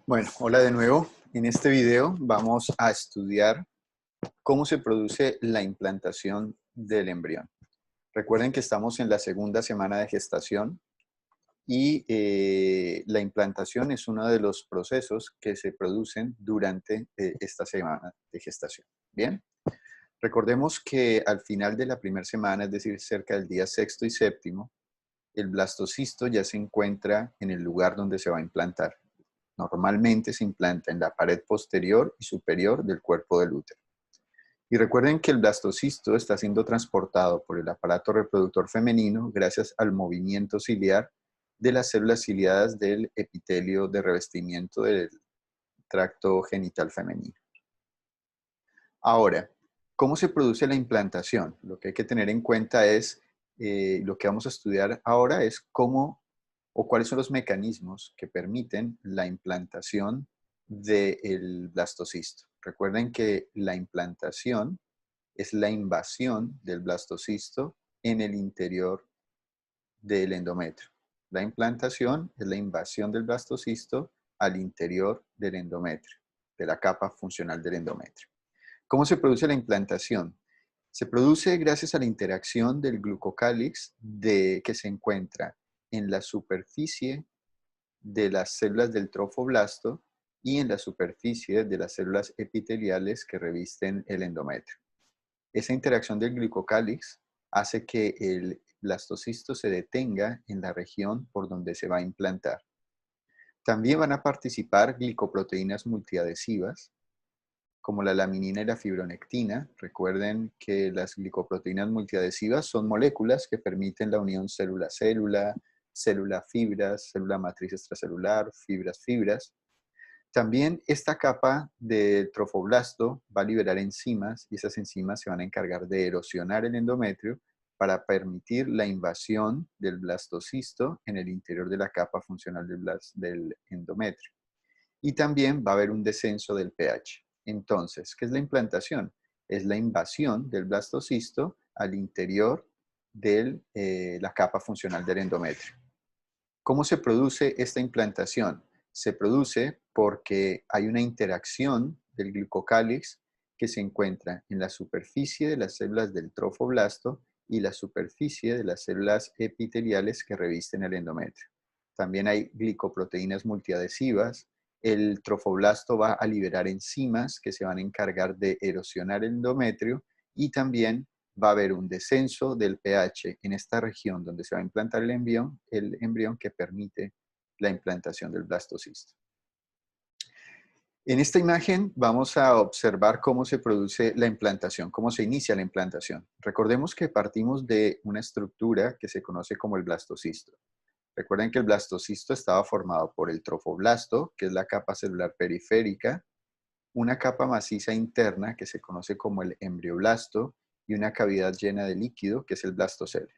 Bueno, hola de nuevo. En este video vamos a estudiar cómo se produce la implantación del embrión. Recuerden que estamos en la segunda semana de gestación y la implantación es uno de los procesos que se producen durante esta semana de gestación. Bien, recordemos que al final de la primera semana, es decir, cerca del día sexto y séptimo, el blastocisto ya se encuentra en el lugar donde se va a implantar. Normalmente se implanta en la pared posterior y superior del cuerpo del útero. Y recuerden que el blastocisto está siendo transportado por el aparato reproductor femenino gracias al movimiento ciliar de las células ciliadas del epitelio de revestimiento del tracto genital femenino. Ahora, ¿cómo se produce la implantación? Lo que hay que tener en cuenta es, lo que vamos a estudiar ahora es cómo o cuáles son los mecanismos que permiten la implantación del blastocisto. Recuerden que la implantación es la invasión del blastocisto en el interior del endometrio. La implantación es la invasión del blastocisto al interior del endometrio, de la capa funcional del endometrio. ¿Cómo se produce la implantación? Se produce gracias a la interacción del glucocálix que se encuentra en la superficie de las células del trofoblasto y en la superficie de las células epiteliales que revisten el endometrio. Esa interacción del glucocálix hace que el blastocisto se detenga en la región por donde se va a implantar. También van a participar glicoproteínas multiadhesivas, como la laminina y la fibronectina. Recuerden que las glicoproteínas multiadhesivas son moléculas que permiten la unión célula-célula, célula-fibras, célula matriz extracelular, fibras-fibras. También esta capa del trofoblasto va a liberar enzimas y esas enzimas se van a encargar de erosionar el endometrio para permitir la invasión del blastocisto en el interior de la capa funcional del endometrio. Y también va a haber un descenso del pH. Entonces, ¿qué es la implantación? Es la invasión del blastocisto al interior de la capa funcional del endometrio. ¿Cómo se produce esta implantación? Se produce porque hay una interacción del glucocálix que se encuentra en la superficie de las células del trofoblasto y la superficie de las células epiteliales que revisten el endometrio. También hay glicoproteínas multiadhesivas. El trofoblasto va a liberar enzimas que se van a encargar de erosionar el endometrio y también va a haber un descenso del pH en esta región donde se va a implantar el embrión que permite la implantación del blastocisto. En esta imagen vamos a observar cómo se produce la implantación, cómo se inicia la implantación. Recordemos que partimos de una estructura que se conoce como el blastocisto. Recuerden que el blastocisto estaba formado por el trofoblasto, que es la capa celular periférica, una capa maciza interna que se conoce como el embrioblasto y una cavidad llena de líquido que es el blastocele.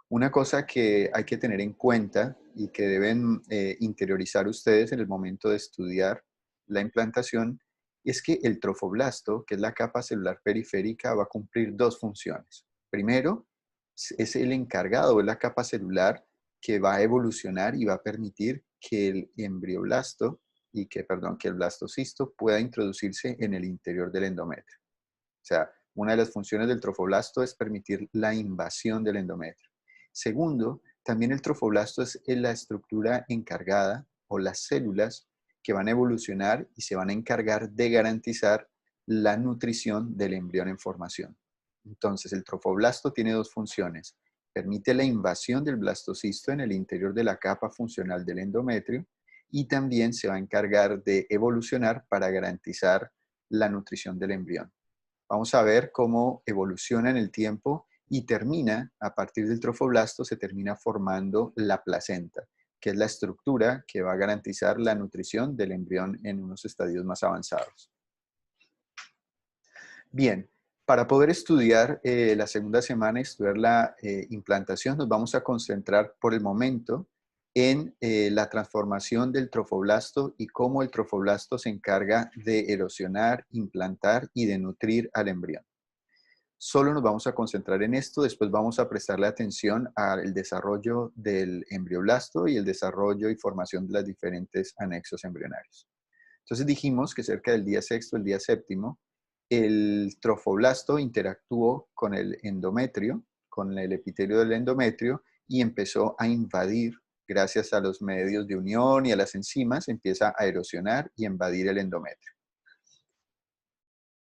Una cosa que hay que tener en cuenta y que deben interiorizar ustedes en el momento de estudiar la implantación es que el trofoblasto, que es la capa celular periférica, va a cumplir dos funciones. Primero, es el encargado, es la capa celular que va a evolucionar y va a permitir que el embrioblasto que el blastocisto pueda introducirse en el interior del endometrio. O sea, una de las funciones del trofoblasto es permitir la invasión del endometrio. Segundo, también el trofoblasto es la estructura encargada o las células que van a evolucionar y se van a encargar de garantizar la nutrición del embrión en formación. Entonces, el trofoblasto tiene dos funciones. Permite la invasión del blastocisto en el interior de la capa funcional del endometrio y también se va a encargar de evolucionar para garantizar la nutrición del embrión. Vamos a ver cómo evoluciona en el tiempo y termina, a partir del trofoblasto, se termina formando la placenta, que es la estructura que va a garantizar la nutrición del embrión en unos estadios más avanzados. Bien, para poder estudiar la segunda semana, estudiar la implantación, nos vamos a concentrar por el momento en la transformación del trofoblasto y cómo el trofoblasto se encarga de erosionar, implantar y de nutrir al embrión. Solo nos vamos a concentrar en esto, después vamos a prestarle atención al desarrollo del embrioblasto y el desarrollo y formación de los diferentes anexos embrionarios. Entonces dijimos que cerca del día sexto, el día séptimo, el trofoblasto interactuó con el endometrio, con el epitelio del endometrio, y empezó a invadir, gracias a los medios de unión y a las enzimas, empieza a erosionar y invadir el endometrio.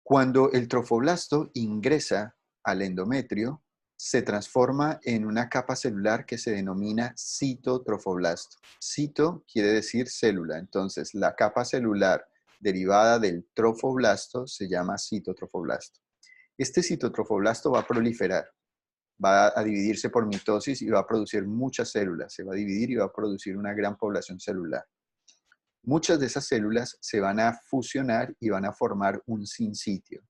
Cuando el trofoblasto ingresa al endometrio, se transforma en una capa celular que se denomina citotrofoblasto. Cito quiere decir célula, entonces la capa celular derivada del trofoblasto se llama citotrofoblasto. Este citotrofoblasto va a proliferar, va a dividirse por mitosis y va a producir muchas células, se va a dividir y va a producir una gran población celular. Muchas de esas células se van a fusionar y van a formar un sinsitio.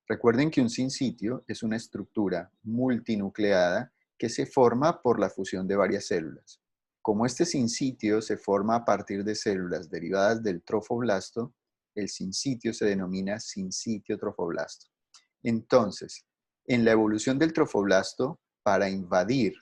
Recuerden que un sinsitio es una estructura multinucleada que se forma por la fusión de varias células. Como este sinsitio se forma a partir de células derivadas del trofoblasto, el sinsitio se denomina sinsitio trofoblasto. Entonces, en la evolución del trofoblasto, para invadir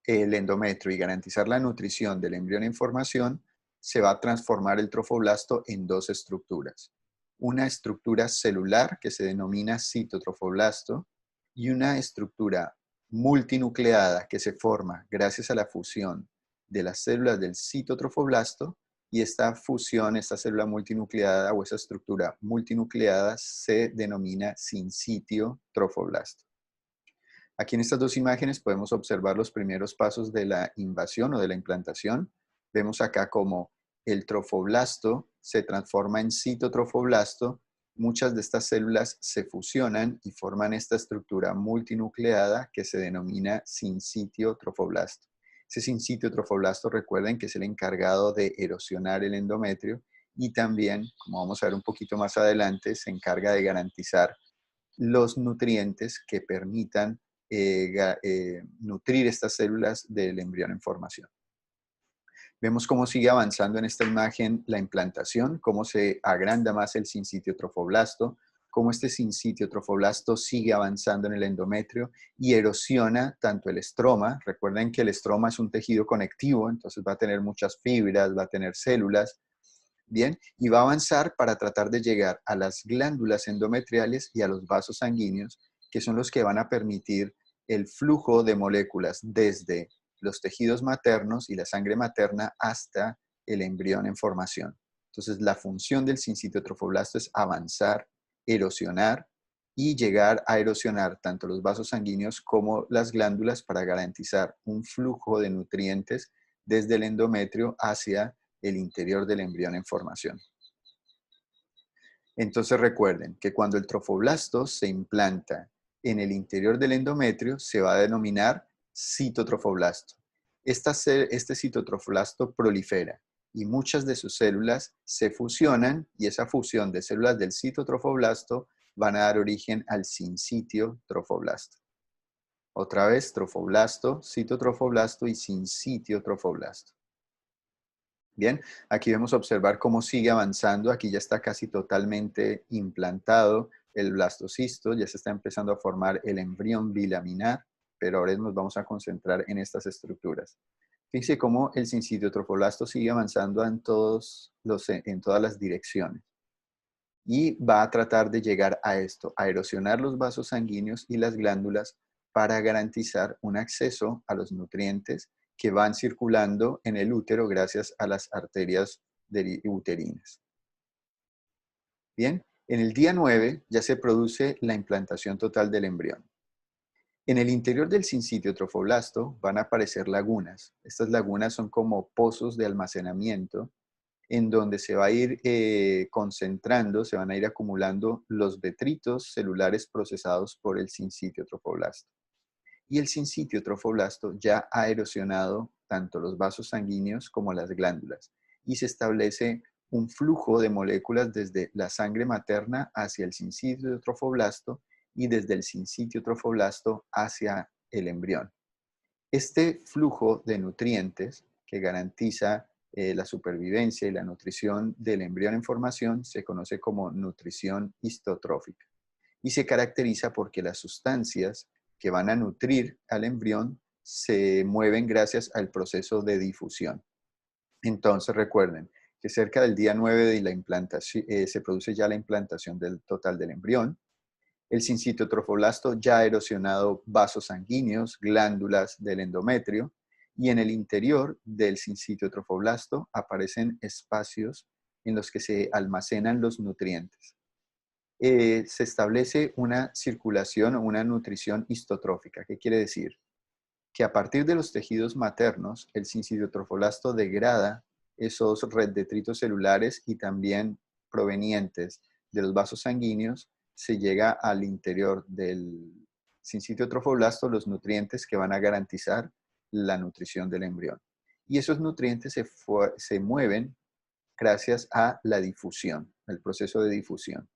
el endometrio y garantizar la nutrición del embrión en formación, se va a transformar el trofoblasto en dos estructuras. Una estructura celular que se denomina citotrofoblasto y una estructura multinucleada que se forma gracias a la fusión de las células del citotrofoblasto, y esta fusión, esta célula multinucleada o esa estructura multinucleada se denomina sinsitio trofoblasto. Aquí en estas dos imágenes podemos observar los primeros pasos de la invasión o de la implantación. Vemos acá como el trofoblasto se transforma en citotrofoblasto. Muchas de estas células se fusionan y forman esta estructura multinucleada que se denomina sinsitio trofoblasto. Ese sinsitio trofoblasto, recuerden que es el encargado de erosionar el endometrio y también, como vamos a ver un poquito más adelante, se encarga de garantizar los nutrientes que permitan nutrir estas células del embrión en formación. Vemos cómo sigue avanzando en esta imagen la implantación, cómo se agranda más el sinsitio trofoblasto, cómo este sinsitio trofoblasto sigue avanzando en el endometrio y erosiona tanto el estroma. Recuerden que el estroma es un tejido conectivo, entonces va a tener muchas fibras, va a tener células, bien, y va a avanzar para tratar de llegar a las glándulas endometriales y a los vasos sanguíneos, que son los que van a permitir el flujo de moléculas desde los tejidos maternos y la sangre materna hasta el embrión en formación. Entonces, la función del sinsitio trofoblasto es avanzar, erosionar y llegar a erosionar tanto los vasos sanguíneos como las glándulas para garantizar un flujo de nutrientes desde el endometrio hacia el interior del embrión en formación. Entonces recuerden que cuando el trofoblasto se implanta en el interior del endometrio, se va a denominar citotrofoblasto. Este citotrofoblasto prolifera y muchas de sus células se fusionan, y esa fusión de células del citotrofoblasto van a dar origen al sinsitio trofoblasto. Otra vez, trofoblasto, citotrofoblasto y sinsitio trofoblasto. Bien, aquí vamos a observar cómo sigue avanzando. Aquí ya está casi totalmente implantado el blastocisto, ya se está empezando a formar el embrión bilaminar, pero ahora nos vamos a concentrar en estas estructuras. Fíjense cómo el sinsitio trofoblasto sigue avanzando en todas las direcciones. Y va a tratar de llegar a esto, a erosionar los vasos sanguíneos y las glándulas para garantizar un acceso a los nutrientes que van circulando en el útero gracias a las arterias uterinas. Bien, en el día 9 ya se produce la implantación total del embrión. En el interior del sinsitio trofoblasto van a aparecer lagunas. Estas lagunas son como pozos de almacenamiento en donde se va a ir concentrando, se van a ir acumulando los detritos celulares procesados por el sinsitio trofoblasto. Y el sinsitio trofoblasto ya ha erosionado tanto los vasos sanguíneos como las glándulas, y se establece un flujo de moléculas desde la sangre materna hacia el sinsitio trofoblasto y desde el sinsitio trofoblasto hacia el embrión. Este flujo de nutrientes que garantiza la supervivencia y la nutrición del embrión en formación se conoce como nutrición histotrófica. y se caracteriza porque las sustancias que van a nutrir al embrión se mueven gracias al proceso de difusión. Entonces recuerden que cerca del día 9 de la implantación, se produce ya la implantación del total del embrión. El sincitio trofoblasto ya ha erosionado vasos sanguíneos, glándulas del endometrio, y en el interior del sincitio trofoblasto aparecen espacios en los que se almacenan los nutrientes. Se establece una circulación o una nutrición histotrófica. ¿Qué quiere decir? Que a partir de los tejidos maternos, el sincitio trofoblasto degrada esos reddetritos celulares y también provenientes de los vasos sanguíneos, se llega al interior del sincitio trofoblasto los nutrientes que van a garantizar la nutrición del embrión. Y esos nutrientes se mueven gracias a la difusión, el proceso de difusión.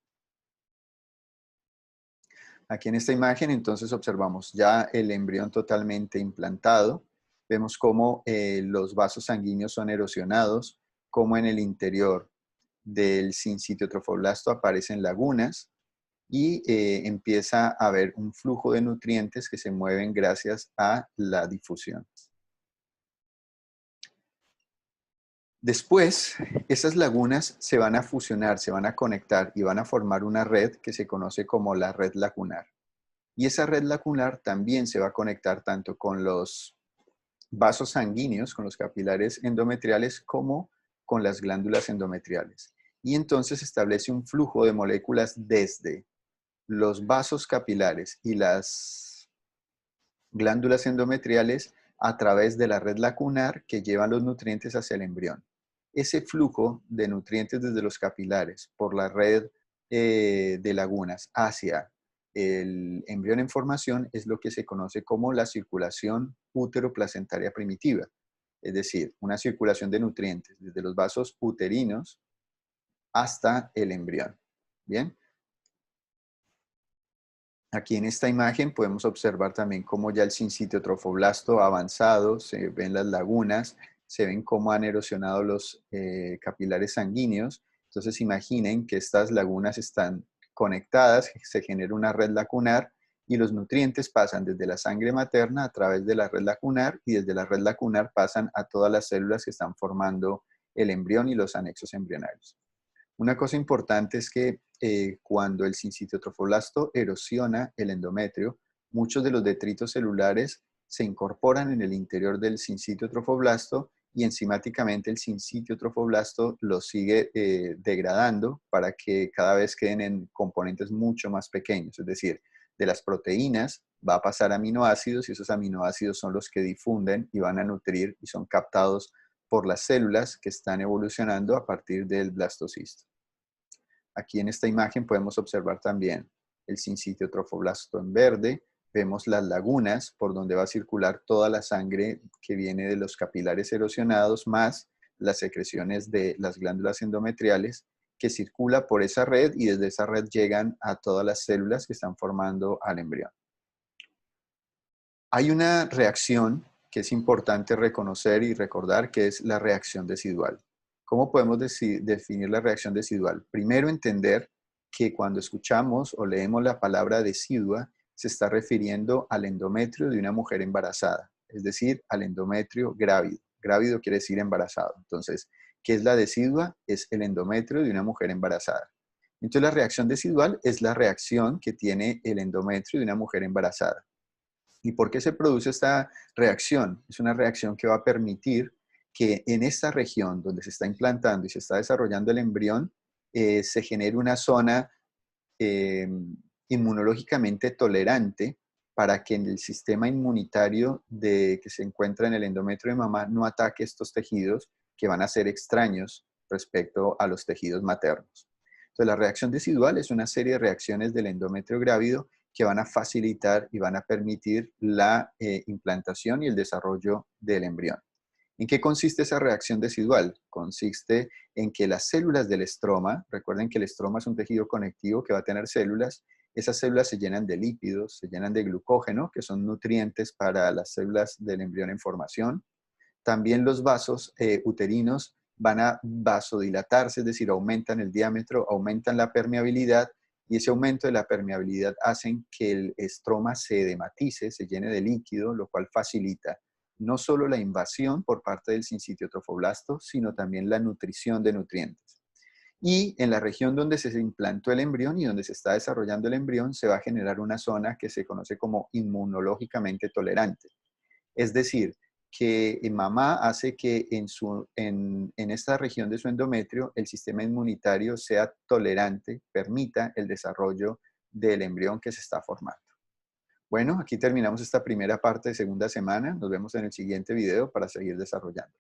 Aquí en esta imagen entonces observamos ya el embrión totalmente implantado. Vemos cómo los vasos sanguíneos son erosionados, cómo en el interior del sincitio trofoblasto aparecen lagunas y empieza a haber un flujo de nutrientes que se mueven gracias a la difusión. Después, esas lagunas se van a fusionar, se van a conectar y van a formar una red que se conoce como la red lacunar. Y esa red lacunar también se va a conectar tanto con los vasos sanguíneos, con los capilares endometriales, como con las glándulas endometriales. Y entonces establece un flujo de moléculas desde los vasos capilares y las glándulas endometriales a través de la red lacunar que llevan los nutrientes hacia el embrión. Ese flujo de nutrientes desde los capilares por la red de lagunas hacia el embrión en formación es lo que se conoce como la circulación útero-placentaria primitiva, es decir, una circulación de nutrientes desde los vasos uterinos hasta el embrión. Bien. Aquí en esta imagen podemos observar también cómo ya el sincitio trofoblasto ha avanzado, se ven las lagunas, se ven cómo han erosionado los capilares sanguíneos. Entonces imaginen que estas lagunas están conectadas, se genera una red lacunar y los nutrientes pasan desde la sangre materna a través de la red lacunar y desde la red lacunar pasan a todas las células que están formando el embrión y los anexos embrionarios. Una cosa importante es que cuando el sincitio trofoblasto erosiona el endometrio, muchos de los detritos celulares se incorporan en el interior del sincitio trofoblasto y enzimáticamente el sincitio trofoblasto los sigue degradando para que cada vez queden en componentes mucho más pequeños. Es decir, de las proteínas va a pasar a aminoácidos y esos aminoácidos son los que difunden y van a nutrir y son captados por las células que están evolucionando a partir del blastocisto. Aquí en esta imagen podemos observar también el sincitio trofoblasto en verde. Vemos las lagunas por donde va a circular toda la sangre que viene de los capilares erosionados, más las secreciones de las glándulas endometriales que circula por esa red y desde esa red llegan a todas las células que están formando al embrión. Hay una reacción que es importante reconocer y recordar, que es la reacción decidual. ¿Cómo podemos definir la reacción decidual? Primero, entender que cuando escuchamos o leemos la palabra decidua, se está refiriendo al endometrio de una mujer embarazada, es decir, al endometrio grávido. Grávido quiere decir embarazado. Entonces, ¿qué es la decidua? Es el endometrio de una mujer embarazada. Entonces, la reacción decidual es la reacción que tiene el endometrio de una mujer embarazada. ¿Y por qué se produce esta reacción? Es una reacción que va a permitir que en esta región donde se está implantando y se está desarrollando el embrión, se genere una zona eh, inmunológicamente tolerante para que el sistema inmunitario que se encuentra en el endometrio de mamá no ataque estos tejidos que van a ser extraños respecto a los tejidos maternos. Entonces, la reacción decidual es una serie de reacciones del endometrio grávido que van a facilitar y van a permitir la implantación y el desarrollo del embrión. ¿En qué consiste esa reacción decidual? Consiste en que las células del estroma, recuerden que el estroma es un tejido conectivo que va a tener células, esas células se llenan de lípidos, se llenan de glucógeno, que son nutrientes para las células del embrión en formación. También los vasos uterinos van a vasodilatarse, es decir, aumentan el diámetro, aumentan la permeabilidad y ese aumento de la permeabilidad hacen que el estroma se dematice, se llene de líquido, lo cual facilita no solo la invasión por parte del sincitio trofoblasto, sino también la nutrición de nutrientes. Y en la región donde se implantó el embrión y donde se está desarrollando el embrión, se va a generar una zona que se conoce como inmunológicamente tolerante. Es decir, que mamá hace que en esta región de su endometrio el sistema inmunitario sea tolerante, permita el desarrollo del embrión que se está formando. Bueno, aquí terminamos esta primera parte de segunda semana. Nos vemos en el siguiente video para seguir desarrollando.